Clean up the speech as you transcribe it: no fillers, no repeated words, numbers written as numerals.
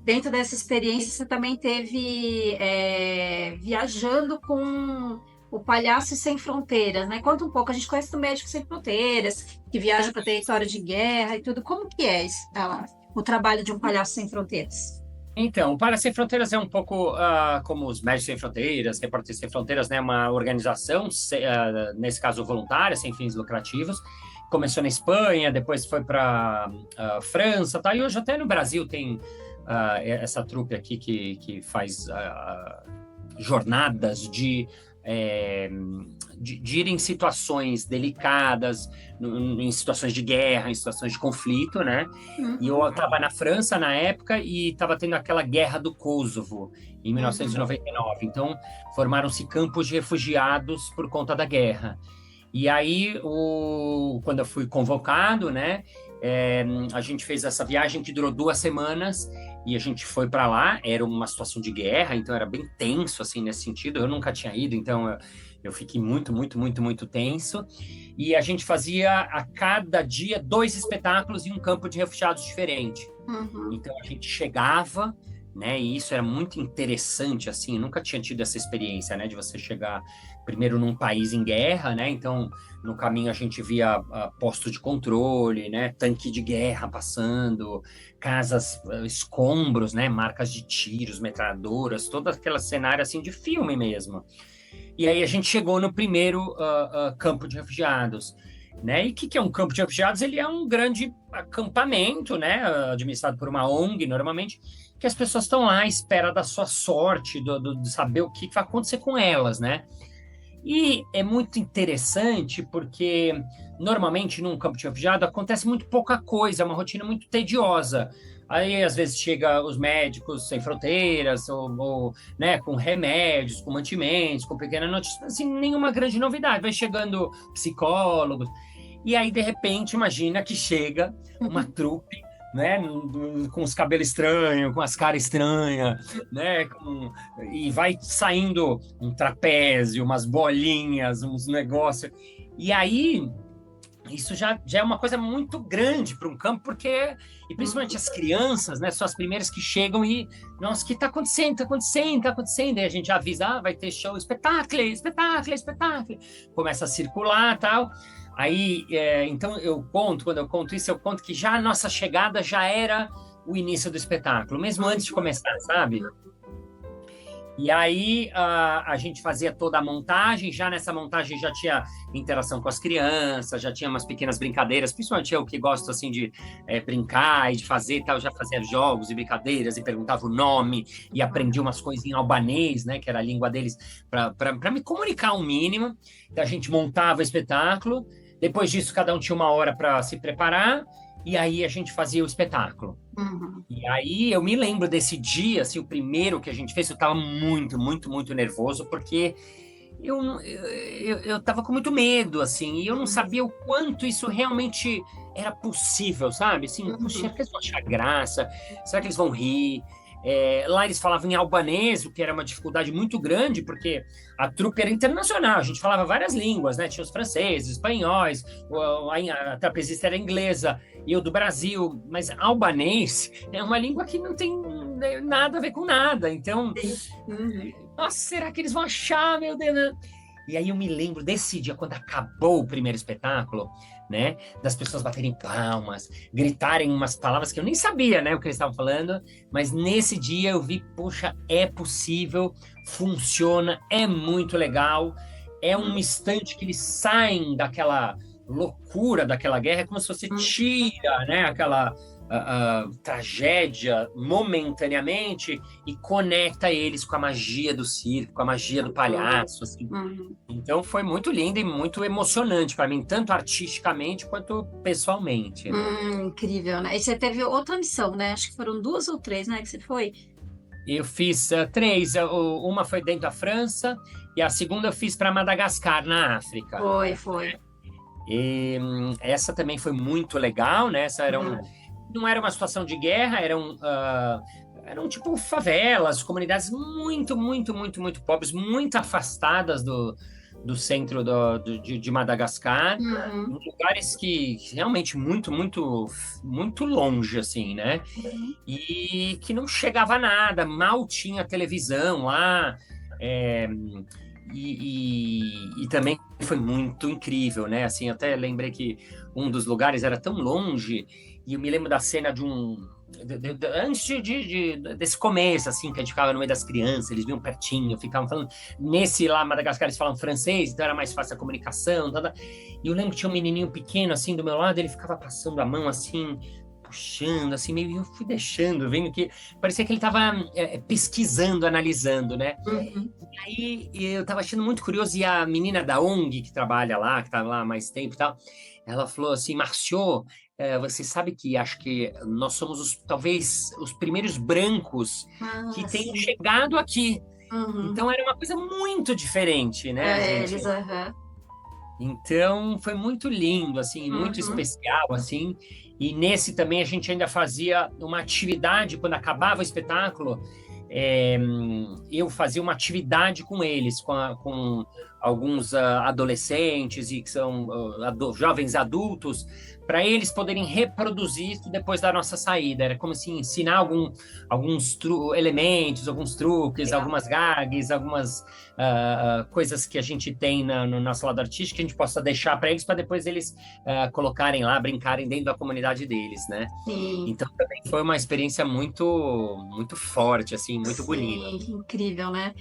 dentro dessa experiência, você também teve viajando com o Palhaço Sem Fronteiras, né? Conta um pouco, a gente conhece o Médico Sem Fronteiras, que viaja para território de guerra e tudo. Como que é isso, o trabalho de um Palhaço Sem Fronteiras? Então, o Para Sem Fronteiras é um pouco como os Médicos Sem Fronteiras, Repórteres Sem Fronteiras, né? Uma organização, nesse caso voluntária, sem fins lucrativos. Começou na Espanha, depois foi para França, tá? E hoje até no Brasil tem essa trupe aqui que faz jornadas é, de ir em situações delicadas, em situações de guerra, em situações de conflito, né? E eu Uhum, estava na França na época e estava tendo aquela guerra do Kosovo, em uhum. 1999. Então, formaram-se campos de refugiados por conta da guerra. E aí, quando eu fui convocado, né, a gente fez essa viagem que durou 2 semanas e a gente foi para lá. Era uma situação de guerra, então era bem tenso, assim, nesse sentido. Eu nunca tinha ido, então eu fiquei muito, muito, muito, muito tenso. E a gente fazia a cada dia 2 espetáculos em um campo de refugiados diferente. Uhum. Então a gente chegava, né? E isso era muito interessante, assim. Eu nunca tinha tido essa experiência, né? De você chegar primeiro num país em guerra, né? Então no caminho a gente via posto de controle, né? Tanque de guerra passando, casas, escombros, né? Marcas de tiros, metralhadoras, todo aquele cenário assim de filme mesmo. E aí a gente chegou no primeiro campo de refugiados. Né? E o que é um campo de refugiados? Ele é um grande acampamento, né? Administrado por uma ONG, normalmente, que as pessoas estão lá à espera da sua sorte, de saber o que vai acontecer com elas, né? E é muito interessante porque, normalmente, num campo de refugiado acontece muito pouca coisa, é uma rotina muito tediosa. Aí, às vezes, chega os médicos sem fronteiras, ou, né, com remédios, com mantimentos, com pequenas notícias, assim, nenhuma grande novidade. Vai chegando psicólogos. E aí, de repente, imagina que chega uma trupe, né, com os cabelos estranhos, com as caras estranhas, né, e vai saindo um trapézio, umas bolinhas, uns negócios. E aí, isso já é uma coisa muito grande para um campo, porque, e principalmente as crianças, né, são as primeiras que chegam e, nossa, o que está acontecendo? Está acontecendo? Está acontecendo? E a gente avisa, vai ter show, espetáculo, espetáculo, espetáculo. Começa a circular tal. Aí, então quando eu conto isso, eu conto que já a nossa chegada já era o início do espetáculo, mesmo antes de começar, sabe? E aí a gente fazia toda a montagem, já nessa montagem já tinha interação com as crianças, já tinha umas pequenas brincadeiras, principalmente eu que gosto assim de brincar e de fazer e tal, já fazia jogos e brincadeiras e perguntava o nome e aprendi umas coisas em albanês, né, que era a língua deles, para me comunicar um mínimo. Então a gente montava o espetáculo, depois disso cada um tinha uma hora para se preparar e aí a gente fazia o espetáculo. Uhum. E aí eu me lembro desse dia, assim, o primeiro que a gente fez, eu estava muito, muito, muito nervoso, porque eu tava com muito medo, assim, e eu não sabia o quanto isso realmente era possível, sabe? Assim, puxa, será Uhum. que eles vão achar graça? Será que eles vão rir? Lá eles falavam em albanês, o que era uma dificuldade muito grande, porque a trupe era internacional, a gente falava várias línguas, né? Tinha os franceses, espanhóis, a trapezista era inglesa, e eu do Brasil, mas albanês é uma língua que não tem nada a ver com nada, então Sim. Uhum. nossa, será que eles vão achar, meu Deus? Né? E aí eu me lembro desse dia, quando acabou o primeiro espetáculo, né? Das pessoas baterem palmas, gritarem umas palavras que eu nem sabia, né? O que eles estavam falando. Mas nesse dia eu vi, poxa, é possível, funciona, é muito legal. É um instante que eles saem daquela loucura daquela guerra, é como se você Uhum. tira, né? Aquela tragédia momentaneamente e conecta eles com a magia do circo, com a magia do palhaço, assim. Uhum. Então foi muito lindo e muito emocionante para mim, tanto artisticamente quanto pessoalmente, né? Incrível, né? E você teve outra missão, né? Acho que foram duas ou três, né? Que você foi? Eu fiz três, uma foi dentro da França e a segunda eu fiz para Madagascar, na África. Foi, foi. E essa também foi muito legal, né? Uhum. Não era uma situação de guerra, eram tipo favelas, comunidades muito, muito, muito, muito pobres, muito afastadas do centro de Madagascar, Uhum. em lugares que realmente muito longe, assim, né? Uhum. E que não chegava a nada, mal tinha televisão lá, é, e também foi muito incrível, né? Assim, até lembrei que um dos lugares era tão longe, e eu me lembro da cena de um. Antes desse começo, assim, que a gente ficava no meio das crianças, eles vinham pertinho, ficavam falando. Nesse lá, Madagascar, eles falam francês, então era mais fácil a comunicação. E eu lembro que tinha um menininho pequeno, assim, do meu lado, ele ficava passando a mão, assim, puxando, assim, meio. Eu fui deixando, vendo que. Parecia que ele estava pesquisando, analisando, né? Uhum. Aí eu tava achando muito curioso, e a menina da ONG que trabalha lá, que tá lá há mais tempo e tal, ela falou assim, Marcio, você sabe que acho que nós somos talvez os primeiros brancos que Ah, tenham sim. chegado aqui. Uhum. Então era uma coisa muito diferente, né, É, gente? eles, aham. Então foi muito lindo, assim, muito Uhum. especial, assim. E nesse também a gente ainda fazia uma atividade quando acabava o espetáculo. é, eu fazia uma atividade com eles, com alguns adolescentes e que são jovens adultos, para eles poderem reproduzir isso depois da nossa saída. Era como se ensinar alguns elementos, alguns truques, Legal. algumas gags, algumas coisas que a gente tem no nosso lado artístico que a gente possa deixar para eles, para depois eles colocarem lá, brincarem dentro da comunidade deles, né? Sim, Então também foi uma experiência muito forte, assim, muito bonita. sim, que incrível, né?